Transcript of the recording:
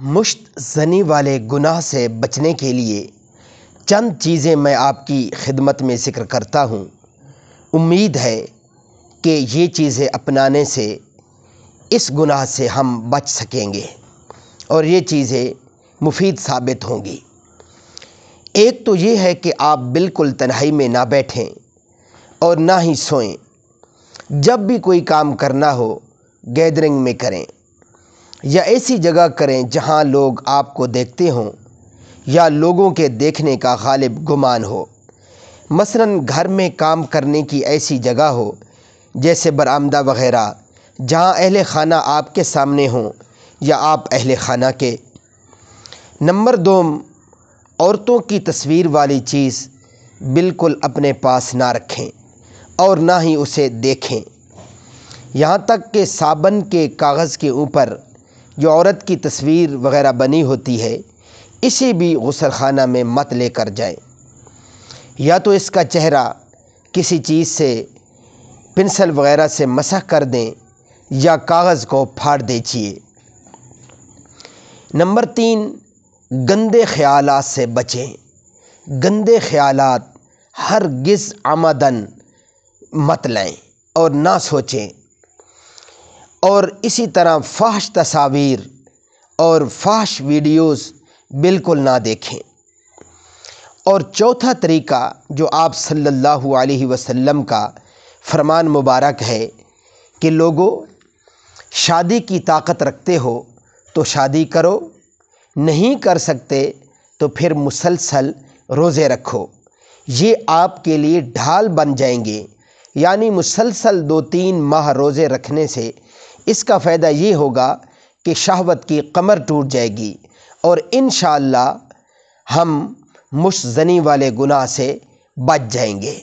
مشت زنی والے گناہ سے بچنے کے لیے چند چیزیں میں آپ کی خدمت میں ذکر کرتا ہوں۔ امید ہے کہ یہ چیزیں اپنانے سے اس گناہ سے ہم بچ سکیں گے اور یہ چیزیں مفید ثابت ہوں گی۔ ایک تو یہ ہے کہ آپ بالکل تنہائی میں نہ بیٹھیں اور نہ ہی سوئیں۔ جب بھی کوئی کام کرنا ہو گیدرنگ میں کریں یا ایسی جگہ کریں جہاں لوگ آپ کو دیکھتے ہوں یا لوگوں کے دیکھنے کا غالب گمان ہو۔ مثلاً گھر میں کام کرنے کی ایسی جگہ ہو جیسے برآمدہ وغیرہ، جہاں اہل خانہ آپ کے سامنے ہوں یا آپ اہل خانہ کے۔ نمبر 2، عورتوں کی تصویر والی چیز بالکل اپنے پاس نہ رکھیں اور نہ ہی اسے دیکھیں۔ یہاں تک کہ صابن کے کاغذ کے اوپر جو عورت کی تصویر وغیرہ بنی ہوتی ہے، اسے بھی غسل خانہ میں مت لے کر جائیں۔ یا تو اس کا چہرہ کسی چیز سے، پنسل وغیرہ سے مسح کر دیں یا کاغذ کو پھاڑ دیجیے۔ نمبر 3، گندے خیالات سے بچیں۔ گندے خیالات ہرگز عمدن مت لیں اور نہ سوچیں، اور اسی طرح فحش تصاویر اور فحش ویڈیوز بالکل نہ دیکھیں۔ اور چوتھا طریقہ جو آپ صلی اللہ علیہ وسلم کا فرمان مبارک ہے کہ لوگوں، شادی کی طاقت رکھتے ہو تو شادی کرو، نہیں کر سکتے تو پھر مسلسل روزے رکھو۔ یہ آپ کے لیے ڈھال بن جائیں گے۔ یعنی مسلسل 2-3 ماہ روزے رکھنے سے اس کا فائدہ یہ ہوگا کہ شہوت کی کمر ٹوٹ جائے گی اور انشاءاللہ ہم مشت زنی والے گناہ سے بچ جائیں گے۔